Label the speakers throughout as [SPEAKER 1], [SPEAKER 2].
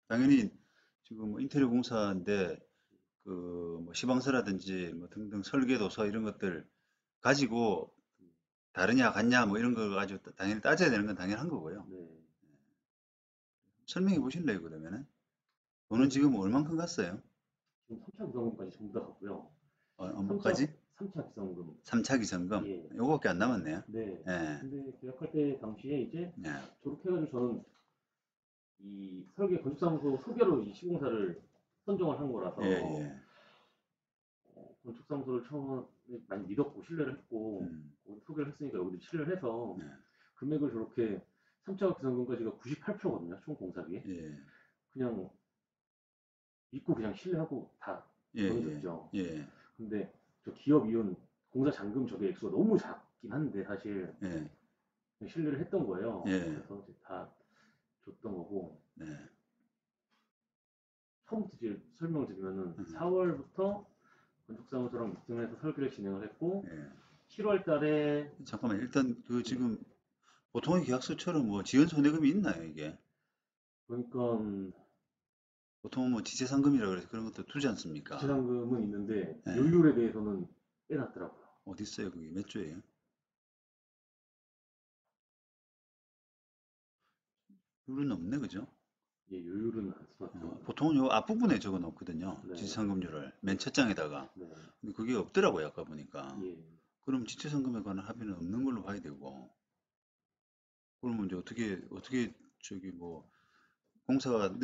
[SPEAKER 1] 당연히 지금 뭐 인테리어 공사인데 그 뭐 시방서라든지 뭐 등등 설계 도서 이런 것들 가지고 다르냐 같냐 뭐 이런 거 가지고 당연히 따져야 되는 건 당연한 거고요.
[SPEAKER 2] 네.
[SPEAKER 1] 설명해 보실래요, 그러면은? 돈은
[SPEAKER 2] 그
[SPEAKER 1] 지금 얼만큼 갔어요?
[SPEAKER 2] 지금 3차 구성금까지 전부 다 갔고요. 3차
[SPEAKER 1] 뭐까지?
[SPEAKER 2] 3차 기성금.
[SPEAKER 1] 3차 기점금?
[SPEAKER 2] 예.
[SPEAKER 1] 요거밖에 안 남았네요.
[SPEAKER 2] 네.
[SPEAKER 1] 예,
[SPEAKER 2] 근데 계약할 때 당시에 이제
[SPEAKER 1] 예,
[SPEAKER 2] 졸업해가지고 저는 이 설계 건축사무소 소개로 이 시공사를 선정을 한
[SPEAKER 1] 예,
[SPEAKER 2] 거라서
[SPEAKER 1] 예.
[SPEAKER 2] 건축사무소를 처음에 많이 믿었고 신뢰를 했고
[SPEAKER 1] 음,
[SPEAKER 2] 거기 소개를 했으니까 여기도 신뢰를 해서
[SPEAKER 1] 예,
[SPEAKER 2] 금액을 저렇게 3차 기성금까지가 98%거든요. 총 공사비에.
[SPEAKER 1] 예,
[SPEAKER 2] 그냥 믿고 그냥 신뢰하고 다
[SPEAKER 1] 예, 예,
[SPEAKER 2] 보내줬죠.
[SPEAKER 1] 예,
[SPEAKER 2] 근데 저 기업 이혼 공사 잔금 저게 액수가 너무 작긴 한데 사실
[SPEAKER 1] 예,
[SPEAKER 2] 신뢰를 했던 거예요.
[SPEAKER 1] 예,
[SPEAKER 2] 그래서 이제 다 줬던 거고
[SPEAKER 1] 네.
[SPEAKER 2] 처음부터 이제 설명을 드리면은
[SPEAKER 1] 음,
[SPEAKER 2] 4월부터 건축사무소랑 미팅을 해서 설계를 진행을 했고
[SPEAKER 1] 예.
[SPEAKER 2] 7월 달에
[SPEAKER 1] 잠깐만, 일단 그
[SPEAKER 2] 예,
[SPEAKER 1] 지금 보통의 계약서처럼 뭐 지연 손해금이 있나요, 이게?
[SPEAKER 2] 그러니까
[SPEAKER 1] 보통은 뭐 지체상금이라 그래서 그런 것도 두지 않습니까?
[SPEAKER 2] 지체상금은 있는데
[SPEAKER 1] 예.
[SPEAKER 2] 요율에 대해서는 빼놨더라고요.
[SPEAKER 1] 어디 있어요, 그게 몇 조예요? 룰은 없네, 그죠?
[SPEAKER 2] 예, 요율은 안 써놨죠.
[SPEAKER 1] 보통은 요 앞부분에 적어 놓거든요.
[SPEAKER 2] 네,
[SPEAKER 1] 지체상금률을
[SPEAKER 2] 네,
[SPEAKER 1] 맨 첫 장에다가.
[SPEAKER 2] 네,
[SPEAKER 1] 근데 그게 없더라고요, 아까 보니까.
[SPEAKER 2] 예.
[SPEAKER 1] 그럼 지체상금에 관한 합의는 없는 걸로 봐야 되고. 그러면 이제 어떻게 저기 뭐 공사가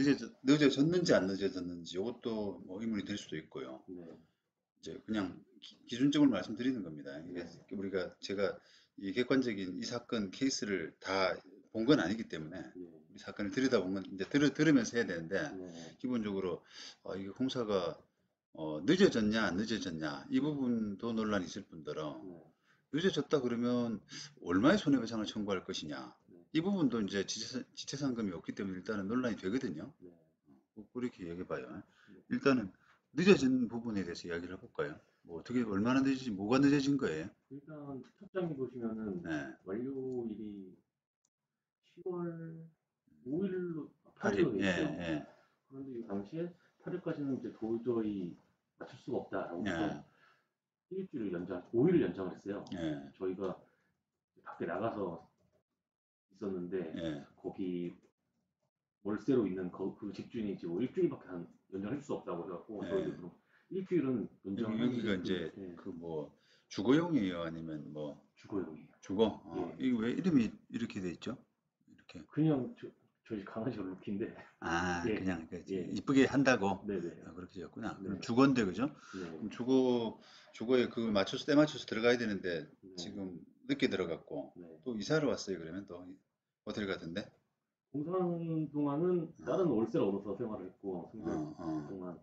[SPEAKER 1] 늦어졌는지 안 늦어졌는지 이것도 뭐 의문이 될 수도 있고요.
[SPEAKER 2] 네,
[SPEAKER 1] 이제 그냥 기준적으로 말씀드리는 겁니다. 이게
[SPEAKER 2] 네,
[SPEAKER 1] 제가 이 객관적인 이 사건 케이스를 다 본 건 아니기 때문에
[SPEAKER 2] 네,
[SPEAKER 1] 이 사건을 들여다본 건 이제 들으면서 해야 되는데
[SPEAKER 2] 네,
[SPEAKER 1] 기본적으로 이게 공사가 늦어졌냐 안 늦어졌냐 이 부분도 논란이 있을 뿐더러
[SPEAKER 2] 네,
[SPEAKER 1] 늦어졌다 그러면 얼마의 손해배상을 청구할 것이냐
[SPEAKER 2] 네,
[SPEAKER 1] 이 부분도 이제 지체상금이 없기 때문에 일단은 논란이 되거든요.
[SPEAKER 2] 네,
[SPEAKER 1] 그렇게 얘기해봐요.
[SPEAKER 2] 네.
[SPEAKER 1] 일단은 늦어진 부분에 대해서 이야기를 해볼까요? 뭐 어떻게 얼마나 늦어지 뭐가 늦어진 거예요?
[SPEAKER 2] 일단 첫 장에 보시면은
[SPEAKER 1] 네,
[SPEAKER 2] 완료일이 10월 5일로, 8일로
[SPEAKER 1] 8일.
[SPEAKER 2] 돼
[SPEAKER 1] 예,
[SPEAKER 2] 있어요.
[SPEAKER 1] 예,
[SPEAKER 2] 그런데 이 당시에 8일까지는 이제 도저히 맞출 수가 없다라고 해서
[SPEAKER 1] 예,
[SPEAKER 2] 일주일을 연장, 5일을 연장을 했어요.
[SPEAKER 1] 예,
[SPEAKER 2] 저희가 밖에 나가서 있었는데
[SPEAKER 1] 예,
[SPEAKER 2] 거기 월세로 있는 그 집주인이 지금 일주일밖에 연장할 수 없다고 해갖고 저희도
[SPEAKER 1] 예.
[SPEAKER 2] 그럼 일주일은 연장하는 게
[SPEAKER 1] 여기가
[SPEAKER 2] 좀
[SPEAKER 1] 이제
[SPEAKER 2] 예,
[SPEAKER 1] 그 뭐 주거용이에요? 아니면 뭐
[SPEAKER 2] 주거용이에요.
[SPEAKER 1] 주거?
[SPEAKER 2] 예,
[SPEAKER 1] 이거 왜 이름이 이렇게 돼 있죠? 이렇게.
[SPEAKER 2] 그냥 저희 강아지 얼룩인데 예,
[SPEAKER 1] 그냥 그
[SPEAKER 2] 예,
[SPEAKER 1] 이쁘게 한다고
[SPEAKER 2] 네네,
[SPEAKER 1] 그렇게 지었구나.
[SPEAKER 2] 네,
[SPEAKER 1] 그럼 주거인데 그죠?
[SPEAKER 2] 네,
[SPEAKER 1] 그럼 주거에 그걸 맞춰서 때 맞춰서 들어가야 되는데
[SPEAKER 2] 네,
[SPEAKER 1] 지금 늦게 들어갔고
[SPEAKER 2] 네.
[SPEAKER 1] 또 이사를 왔어요. 그러면 또 호텔 같은데?
[SPEAKER 2] 공사하는 동안은 다른
[SPEAKER 1] 어,
[SPEAKER 2] 월세를 얻어서 생활을 했고
[SPEAKER 1] 어,
[SPEAKER 2] 3개월
[SPEAKER 1] 어.
[SPEAKER 2] 동안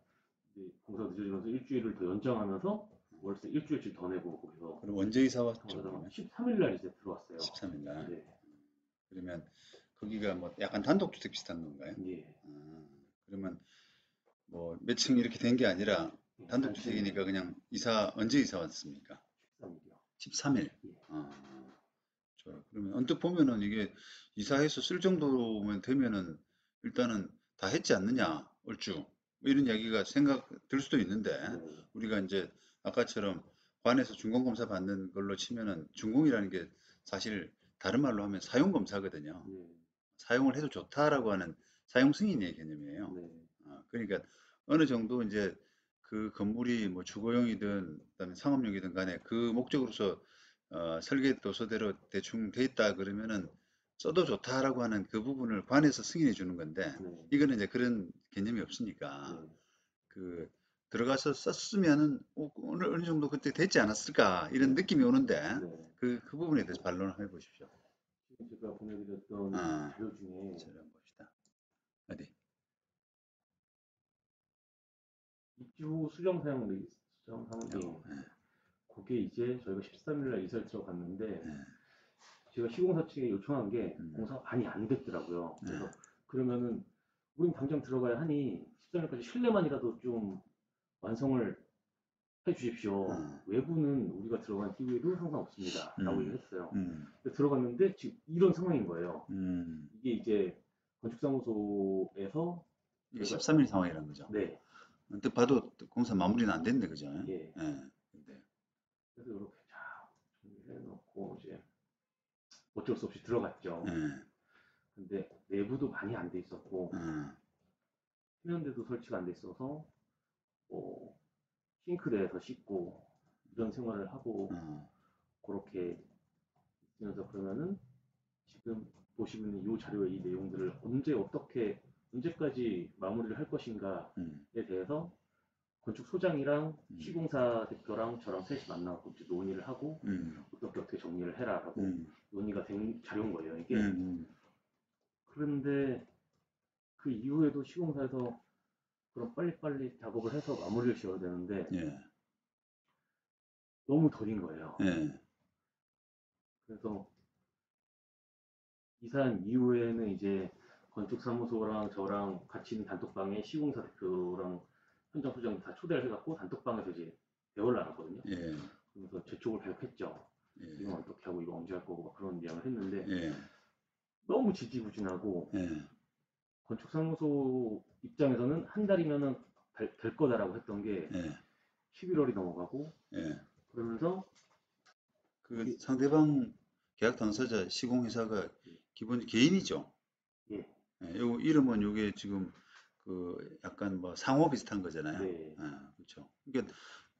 [SPEAKER 2] 이제 공사 늦어지면서 일주일을 더 연장하면서 월세 일주일씩 더 내고 거기서
[SPEAKER 1] 그럼 언제 이사 왔죠?
[SPEAKER 2] 생활하다가
[SPEAKER 1] 그러면
[SPEAKER 2] 13일 날 이제 들어왔어요.
[SPEAKER 1] 13일 날.
[SPEAKER 2] 네,
[SPEAKER 1] 그러면 거기가 뭐 약간 단독주택 비슷한 건가요?
[SPEAKER 2] 예,
[SPEAKER 1] 아, 그러면 뭐 몇 층 이렇게 된 게 아니라
[SPEAKER 2] 예, 단층이에요.
[SPEAKER 1] 단독주택이니까 그냥 언제 이사 왔습니까?
[SPEAKER 2] 13일이요.
[SPEAKER 1] 13일.
[SPEAKER 2] 예,
[SPEAKER 1] 그러면 언뜻 보면은 이게 이사해서 쓸 정도면 되면은 일단은 다 했지 않느냐, 얼추. 뭐 이런 이야기가 생각 들 수도 있는데
[SPEAKER 2] 네,
[SPEAKER 1] 우리가 이제 아까처럼 관에서 준공검사 받는 걸로 치면은 준공이라는 게 사실 다른 말로 하면 사용검사거든요.
[SPEAKER 2] 네,
[SPEAKER 1] 사용을 해도 좋다라고 하는 사용 승인의 개념이에요.
[SPEAKER 2] 네,
[SPEAKER 1] 그러니까 어느 정도 이제 그 건물이 뭐 주거용이든 그다음에 상업용이든 간에 그 목적으로서 설계 도서대로 대충 돼 있다 그러면은 써도 좋다라고 하는 그 부분을 관에서 승인해 주는 건데
[SPEAKER 2] 네,
[SPEAKER 1] 이거는 이제 그런 개념이 없으니까
[SPEAKER 2] 네,
[SPEAKER 1] 그 들어가서 썼으면은 어느 정도 그때 됐지 않았을까 이런
[SPEAKER 2] 네,
[SPEAKER 1] 느낌이 오는데
[SPEAKER 2] 네.
[SPEAKER 1] 그 부분에 대해서 반론을 해 보십시오.
[SPEAKER 2] 지금 제가 보내드렸던
[SPEAKER 1] 아,
[SPEAKER 2] 자료 중에
[SPEAKER 1] 저를 한번 봅시다. 어디?
[SPEAKER 2] 입주 후 수정 사용 리스트 수정 사용
[SPEAKER 1] 요거.
[SPEAKER 2] 예. 그게 이제 저희가 13일 날 이사를 들어갔는데
[SPEAKER 1] 예,
[SPEAKER 2] 제가 시공사 측에 요청한 게
[SPEAKER 1] 음,
[SPEAKER 2] 공사가 많이 안 됐더라고요.
[SPEAKER 1] 예,
[SPEAKER 2] 그래서 그러면은 우린 당장 들어가야 하니 13일까지 실내만이라도 좀 완성을 해 주십시오.
[SPEAKER 1] 어,
[SPEAKER 2] 외부는 우리가 들어간 이후에도 항상 없습니다. 라고
[SPEAKER 1] 음,
[SPEAKER 2] 얘기를 했어요.
[SPEAKER 1] 음,
[SPEAKER 2] 근데 들어갔는데 지금 이런 상황인 거예요.
[SPEAKER 1] 음,
[SPEAKER 2] 이게 이제 건축사무소에서
[SPEAKER 1] 이게
[SPEAKER 2] 결과
[SPEAKER 1] 13일 상황이라는 거죠.
[SPEAKER 2] 네,
[SPEAKER 1] 언뜻 봐도 공사 마무리는 안 됐네, 그죠?
[SPEAKER 2] 예.
[SPEAKER 1] 예. 근데,
[SPEAKER 2] 그래서 이렇게 쫙 정리를 해놓고 이제 어쩔 수 없이 들어갔죠.
[SPEAKER 1] 예.
[SPEAKER 2] 근데 내부도 많이 안 돼 있었고
[SPEAKER 1] 어,
[SPEAKER 2] 세면대도 설치가 안 돼 있어서 뭐 싱크대에서 씻고 이런 생활을 하고
[SPEAKER 1] 어,
[SPEAKER 2] 그렇게 있으면서 그러면은 지금 보시고 있는 이 자료의 이 내용들을 언제 어떻게 언제까지 마무리를 할 것인가에
[SPEAKER 1] 음,
[SPEAKER 2] 대해서 건축 소장이랑
[SPEAKER 1] 음,
[SPEAKER 2] 시공사 대표랑 저랑 셋이 만나고 이제 논의를 하고
[SPEAKER 1] 음,
[SPEAKER 2] 어떻게 정리를 해라라고
[SPEAKER 1] 음,
[SPEAKER 2] 논의가 된 자료인 거예요 이게.
[SPEAKER 1] 음,
[SPEAKER 2] 그런데 그 이후에도 시공사에서 그럼 빨리빨리 작업을 해서 마무리를 지어야 되는데
[SPEAKER 1] 예,
[SPEAKER 2] 너무 더딘 거예요.
[SPEAKER 1] 예,
[SPEAKER 2] 그래서 이사한 이후에는 이제 건축사무소랑 저랑 같이 있는 단톡방에 시공사 대표랑 현장 소장 다 초대를 해갖고 단톡방에서 이제 대화를 나눴거든요.
[SPEAKER 1] 예,
[SPEAKER 2] 그래서 재촉을 발표했죠. 이건
[SPEAKER 1] 예,
[SPEAKER 2] 어떻게 하고 이거 언제 할 거고 막 그런 이야기를 했는데
[SPEAKER 1] 예,
[SPEAKER 2] 너무 지지부진하고
[SPEAKER 1] 예,
[SPEAKER 2] 건축사무소 입장에서는 한 달이면은 될 거다라고 했던 게
[SPEAKER 1] 예,
[SPEAKER 2] 11월이 넘어가고
[SPEAKER 1] 예.
[SPEAKER 2] 그러면서
[SPEAKER 1] 그
[SPEAKER 2] 이게
[SPEAKER 1] 상대방 계약 당사자 시공회사가 기본 개인이죠.
[SPEAKER 2] 예,
[SPEAKER 1] 예, 요 이름은 요게 지금 그 약간 뭐 상호 비슷한 거잖아요.
[SPEAKER 2] 네,
[SPEAKER 1] 아, 그렇죠. 그러니까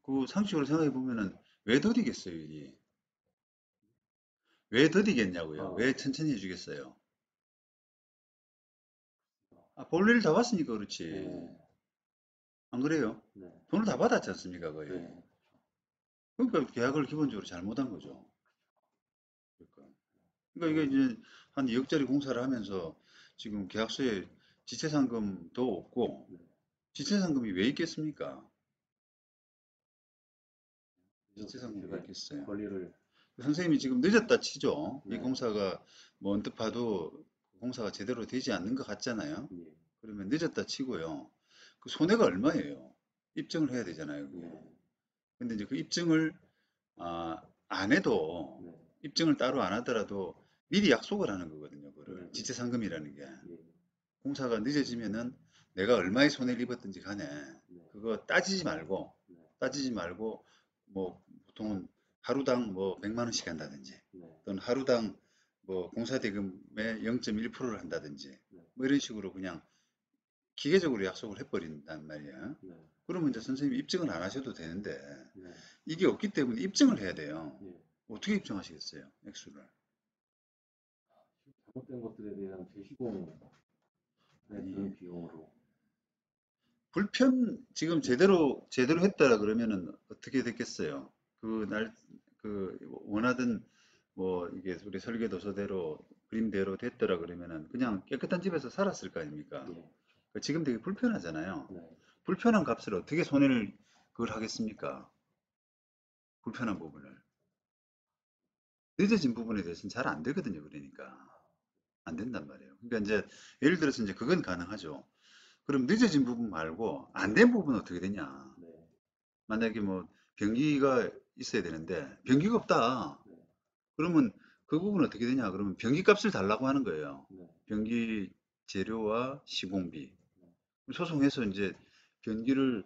[SPEAKER 1] 그 상식으로 생각해 보면은 왜 더디겠어요, 이게? 왜 더디겠냐고요?
[SPEAKER 2] 어,
[SPEAKER 1] 왜 천천히 해주겠어요? 아, 볼 일 다 봤으니까 그렇지.
[SPEAKER 2] 네,
[SPEAKER 1] 안 그래요?
[SPEAKER 2] 네,
[SPEAKER 1] 돈을 다 받았지 않습니까, 거의.
[SPEAKER 2] 네,
[SPEAKER 1] 그러니까 계약을 기본적으로 잘못한 거죠. 그러니까 이게 이제 한 2억짜리 공사를 하면서 지금 계약서에 지체상금도 없고
[SPEAKER 2] 네.
[SPEAKER 1] 지체상금이 왜 있겠습니까?
[SPEAKER 2] 그래서
[SPEAKER 1] 지체상금이 왜
[SPEAKER 2] 제가
[SPEAKER 1] 있겠어요?
[SPEAKER 2] 권리를
[SPEAKER 1] 선생님이 지금 늦었다 치죠. 이
[SPEAKER 2] 네,
[SPEAKER 1] 공사가 뭐 언뜻 봐도 공사가 제대로 되지 않는 것 같잖아요.
[SPEAKER 2] 예,
[SPEAKER 1] 그러면 늦었다 치고요. 그 손해가 얼마예요? 입증을 해야 되잖아요, 그게.
[SPEAKER 2] 네,
[SPEAKER 1] 근데 이제 그 입증을 안 해도
[SPEAKER 2] 네,
[SPEAKER 1] 입증을 따로 안 하더라도 미리 약속을 하는 거거든요.
[SPEAKER 2] 네,
[SPEAKER 1] 그거를
[SPEAKER 2] 네,
[SPEAKER 1] 지체상금이라는 게
[SPEAKER 2] 예,
[SPEAKER 1] 공사가 늦어지면은 내가 얼마의 손해를 입었든지 간에
[SPEAKER 2] 네,
[SPEAKER 1] 그거
[SPEAKER 2] 네,
[SPEAKER 1] 따지지 말고 뭐 보통은 하루당 뭐 100만 원씩 한다든지
[SPEAKER 2] 네,
[SPEAKER 1] 또는 하루당 뭐 공사 대금의 0.1%를 한다든지
[SPEAKER 2] 네,
[SPEAKER 1] 뭐 이런 식으로 그냥 기계적으로 약속을 해버린단 말이야.
[SPEAKER 2] 네,
[SPEAKER 1] 그러면 이제 선생님이 입증을 안 하셔도 되는데
[SPEAKER 2] 네,
[SPEAKER 1] 이게 없기 때문에 입증을 해야 돼요.
[SPEAKER 2] 예.
[SPEAKER 1] 어떻게 입증하시겠어요? 액수를.
[SPEAKER 2] 잘못된 것들에 대한 재시공에 드는
[SPEAKER 1] 아니,
[SPEAKER 2] 비용으로
[SPEAKER 1] 지금 제대로 했다라 그러면은 어떻게 됐겠어요? 그 원하던 뭐 이게 우리 설계도서대로 그림대로 됐더라 그러면은 그냥 깨끗한 집에서 살았을 거 아닙니까?
[SPEAKER 2] 예,
[SPEAKER 1] 지금 되게 불편하잖아요.
[SPEAKER 2] 네,
[SPEAKER 1] 불편한 값을 어떻게 손해를 그걸 하겠습니까? 불편한 부분을. 늦어진 부분에 대해서는 잘 안 되거든요. 그러니까. 안 된단 말이에요. 그러니까 이제 예를 들어서 이제 그건 가능하죠. 그럼 늦어진 부분 말고 안 된 부분은 어떻게 되냐?
[SPEAKER 2] 네,
[SPEAKER 1] 만약에 뭐 변기가 있어야 되는데 변기가 없다.
[SPEAKER 2] 네,
[SPEAKER 1] 그러면 그 부분은 어떻게 되냐? 그러면 변기 값을 달라고 하는 거예요.
[SPEAKER 2] 네,
[SPEAKER 1] 변기 재료와 시공비.
[SPEAKER 2] 네,
[SPEAKER 1] 소송해서 이제 변기를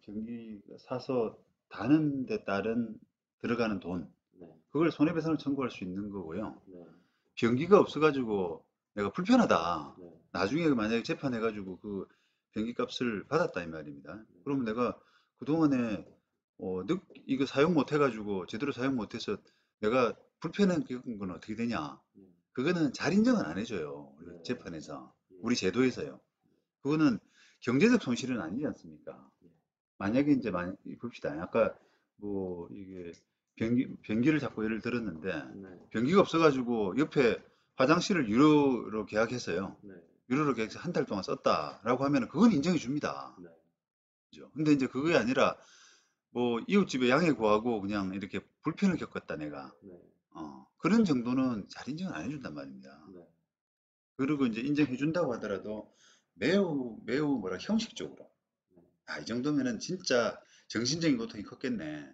[SPEAKER 1] 변기 사서 다는 데 따른 들어가는 돈
[SPEAKER 2] 네,
[SPEAKER 1] 그걸 손해배상을 청구할 수 있는 거고요.
[SPEAKER 2] 네,
[SPEAKER 1] 변기가 없어가지고 내가 불편하다.
[SPEAKER 2] 네,
[SPEAKER 1] 나중에 만약에 재판해가지고 그 변기 값을 받았다 이 말입니다. 그러면 내가 그동안에 이거 사용 못해가지고 제대로 사용 못해서 내가 불편한 건 어떻게 되냐?
[SPEAKER 2] 네,
[SPEAKER 1] 그거는 잘 인정을 안 해줘요. 우리
[SPEAKER 2] 네,
[SPEAKER 1] 재판에서.
[SPEAKER 2] 예,
[SPEAKER 1] 우리 제도에서요. 그거는 경제적 손실은 아니지 않습니까?
[SPEAKER 2] 예,
[SPEAKER 1] 만약에 이제 봅시다. 아까 뭐 이게 변기를 자꾸 예를 들었는데
[SPEAKER 2] 네,
[SPEAKER 1] 변기가 없어가지고 옆에 화장실을 유료로 계약했어요.
[SPEAKER 2] 네,
[SPEAKER 1] 유료로 계약해서 한 달 동안 썼다라고 하면 그건 인정해 줍니다.
[SPEAKER 2] 네,
[SPEAKER 1] 그죠? 근데 이제 그게 아니라 뭐 이웃집에 양해 구하고 그냥 이렇게 불편을 겪었다 내가.
[SPEAKER 2] 네,
[SPEAKER 1] 그런 정도는 잘 인정을 안 해준단 말입니다.
[SPEAKER 2] 네,
[SPEAKER 1] 그리고 이제 인정해 준다고 하더라도 매우 매우 뭐라 형식적으로
[SPEAKER 2] 네,
[SPEAKER 1] 이 정도면은 진짜 정신적인 고통이 컸겠네.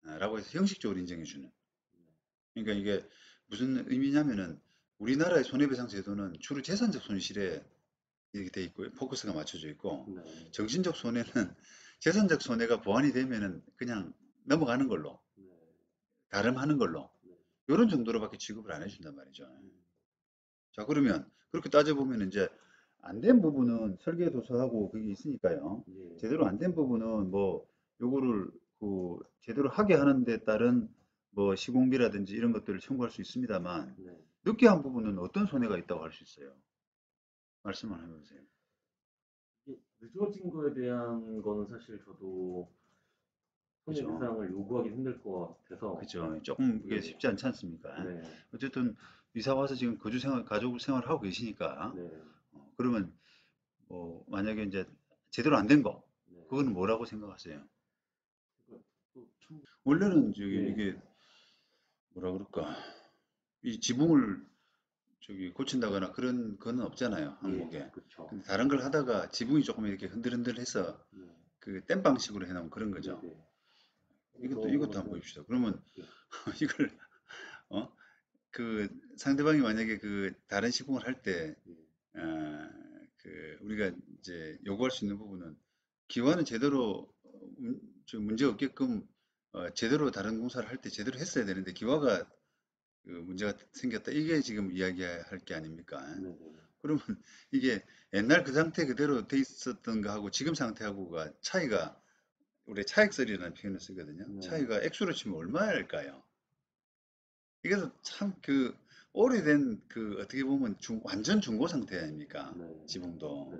[SPEAKER 1] 라고 해서 형식적으로 인정해 주는. 그러니까 이게 무슨 의미냐면은 우리나라의 손해배상 제도는 주로 재산적 손실에 이렇게 돼 있고 포커스가 맞춰져 있고
[SPEAKER 2] 네.
[SPEAKER 1] 정신적 손해는 재산적 손해가 보완이 되면은 그냥 넘어가는 걸로
[SPEAKER 2] 네.
[SPEAKER 1] 가름하는 걸로
[SPEAKER 2] 네.
[SPEAKER 1] 이런 정도로밖에 취급을 안 해준단 말이죠.
[SPEAKER 2] 음.
[SPEAKER 1] 자 그러면 그렇게 따져보면 이제 안 된 부분은 설계 도서하고 그게 있으니까요.
[SPEAKER 2] 예.
[SPEAKER 1] 제대로 안 된 부분은 뭐 요거를 그 제대로 하게 하는 데 따른 뭐 시공비라든지 이런 것들을 청구할 수 있습니다만
[SPEAKER 2] 네.
[SPEAKER 1] 늦게 한 부분은 어떤 손해가 있다고 할 수 있어요? 말씀을 해보세요.
[SPEAKER 2] 이게 늦어진 거에 대한 거는 사실 저도
[SPEAKER 1] 그죠?
[SPEAKER 2] 손해배상을 요구하기 힘들 것 같아서.
[SPEAKER 1] 그죠? 조금 그게
[SPEAKER 2] 예.
[SPEAKER 1] 쉽지 않지 않습니까?
[SPEAKER 2] 네.
[SPEAKER 1] 어쨌든 이사 와서 지금 거주 생활, 가족 생활을 하고 계시니까
[SPEAKER 2] 네.
[SPEAKER 1] 그러면 뭐 만약에 이제 제대로 안 된 거,
[SPEAKER 2] 네.
[SPEAKER 1] 그거는 뭐라고 생각하세요?
[SPEAKER 2] 그러니까 또 참.
[SPEAKER 1] 원래는 저기
[SPEAKER 2] 예.
[SPEAKER 1] 이게 뭐라 그럴까? 이 지붕을 저기 고친다거나 그런 거는 없잖아요,
[SPEAKER 2] 예.
[SPEAKER 1] 항목에.
[SPEAKER 2] 그쵸.
[SPEAKER 1] 근데 다른 걸 하다가 지붕이 조금 이렇게 흔들흔들해서
[SPEAKER 2] 네.
[SPEAKER 1] 그 땜방식으로 해놓은 그런 거죠.
[SPEAKER 2] 네네. 그런
[SPEAKER 1] 이것도 한번
[SPEAKER 2] 거는.
[SPEAKER 1] 봅시다. 그러면
[SPEAKER 2] 예.
[SPEAKER 1] 이걸 어? 그 상대방이 만약에 그 다른 시공을 할 때,
[SPEAKER 2] 예.
[SPEAKER 1] 어, 그 우리가 이제 요구할 수 있는 부분은 기와는 제대로 좀 문제 없게끔 제대로 다른 공사를 할 때 제대로 했어야 되는데 기와가 그 문제가 생겼다. 이게 지금 이야기할 게 아닙니까?
[SPEAKER 2] 네네.
[SPEAKER 1] 그러면 이게 옛날 그 상태 그대로 돼 있었던 거하고 지금 상태하고가 차이가 우리 차액설이라는 표현을 쓰거든요.
[SPEAKER 2] 네.
[SPEAKER 1] 차이가 액수로 치면 얼마일까요? 이게도 참 그 오래된 그 어떻게 보면 완전 중고 상태 아닙니까?
[SPEAKER 2] 네. 네.
[SPEAKER 1] 지붕도.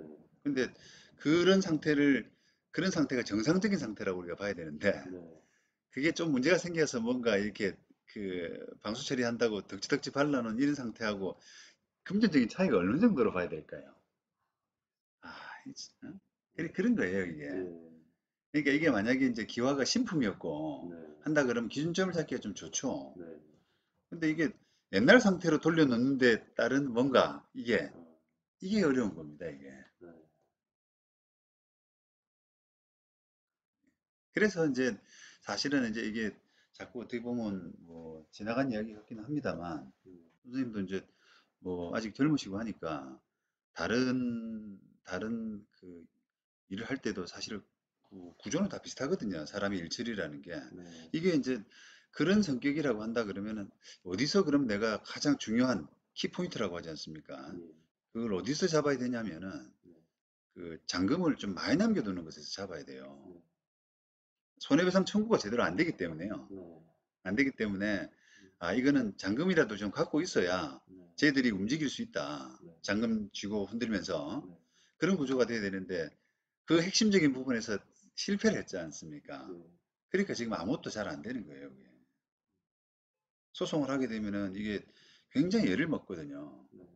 [SPEAKER 1] 근데 그런 상태를 그런 상태가 정상적인 상태라고 우리가 봐야 되는데
[SPEAKER 2] 네.
[SPEAKER 1] 그게 좀 문제가 생겨서 뭔가 이렇게 그 방수 처리한다고 덕지덕지 발라놓은 이런 상태하고 금전적인 차이가 어느 정도로 봐야 될까요? 아, 어? 그런 거예요, 이게.
[SPEAKER 2] 예.
[SPEAKER 1] 그러니까 이게 만약에 이제 기와가 신품이었고
[SPEAKER 2] 네.
[SPEAKER 1] 한다 그러면 기준점을 잡기가 좀 좋죠.
[SPEAKER 2] 네.
[SPEAKER 1] 근데 이게 옛날 상태로 돌려놓는데 따른 뭔가
[SPEAKER 2] 어.
[SPEAKER 1] 이게 어려운 겁니다, 이게.
[SPEAKER 2] 네.
[SPEAKER 1] 그래서 이제 사실은 이제 이게 자꾸 어떻게 보면 뭐 지나간 이야기 같긴 합니다만 선생님도 이제 뭐 아직 젊으시고 하니까 다른 그 일을 할 때도 사실 그 구조는 다 비슷하거든요. 사람의 일처리라는 게.
[SPEAKER 2] 네.
[SPEAKER 1] 이게 이제 그런 성격이라고 한다 그러면은 어디서 그럼 내가 가장 중요한 키포인트라고 하지 않습니까?
[SPEAKER 2] 예.
[SPEAKER 1] 그걸 어디서 잡아야 되냐면은
[SPEAKER 2] 네.
[SPEAKER 1] 그 잔금을 좀 많이 남겨두는 것에서 잡아야 돼요.
[SPEAKER 2] 네.
[SPEAKER 1] 손해배상 청구가 제대로 안 되기 때문에요.
[SPEAKER 2] 네.
[SPEAKER 1] 안 되기 때문에 아 이거는 잔금이라도 좀 갖고 있어야
[SPEAKER 2] 네.
[SPEAKER 1] 쟤들이 움직일 수 있다.
[SPEAKER 2] 네.
[SPEAKER 1] 잔금 쥐고 흔들면서
[SPEAKER 2] 네.
[SPEAKER 1] 그런 구조가 돼야 되는데 그 핵심적인 부분에서 실패를 했지 않습니까?
[SPEAKER 2] 네.
[SPEAKER 1] 그러니까 지금 아무것도 잘 안 되는 거예요. 이게. 소송을 하게 되면은 이게 굉장히 애를 먹거든요.
[SPEAKER 2] 네.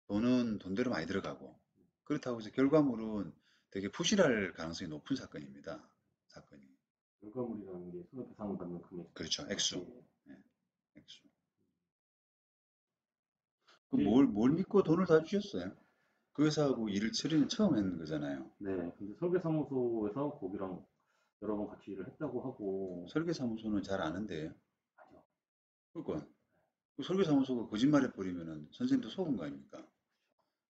[SPEAKER 1] 돈은 돈대로 많이 들어가고 그렇다고 해서 결과물은 되게 부실할 가능성이 높은 사건입니다. 사건이.
[SPEAKER 2] 결과물이라는 게 손해배상 받는 금액.
[SPEAKER 1] 그렇죠. 액수.
[SPEAKER 2] 예.
[SPEAKER 1] 예, 액수. 그
[SPEAKER 2] 이게.
[SPEAKER 1] 뭘 믿고 돈을 다 주셨어요? 그 회사하고 일을 처리는 처음 했는 거잖아요.
[SPEAKER 2] 네. 근데 설계사무소에서 거기랑 여러 번 같이 일을 했다고 하고.
[SPEAKER 1] 설계사무소는 잘 아는데요.
[SPEAKER 2] 아니요.
[SPEAKER 1] 그러니까 그 설계사무소가 거짓말해 버리면은 선생님도 속은 거 아닙니까?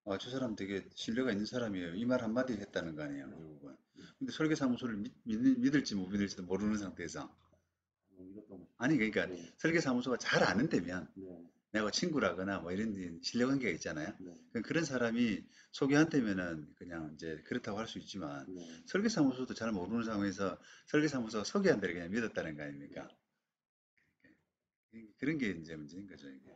[SPEAKER 1] 아, 저 사람 되게 신뢰가 있는 사람이에요. 이 말 한마디 했다는 거 아니에요,
[SPEAKER 2] 네.
[SPEAKER 1] 결국은.
[SPEAKER 2] 네.
[SPEAKER 1] 근데 설계사무소를 믿을지 못 믿을지도 모르는 상태에서.
[SPEAKER 2] 믿었던 거죠.
[SPEAKER 1] 아니, 그러니까
[SPEAKER 2] 네.
[SPEAKER 1] 설계사무소가 잘 아는 데면
[SPEAKER 2] 네.
[SPEAKER 1] 내가 친구라거나 뭐 이런 신뢰관계가 있잖아요.
[SPEAKER 2] 네.
[SPEAKER 1] 그런 사람이 소개한다면은 그냥 이제 그렇다고 할 수 있지만
[SPEAKER 2] 네.
[SPEAKER 1] 설계사무소도 잘 모르는 상황에서 설계사무소가 소개한 데를 그냥 믿었다는 거
[SPEAKER 2] 네.
[SPEAKER 1] 아닙니까? 그런 게 이제 문제인 거죠, 이게.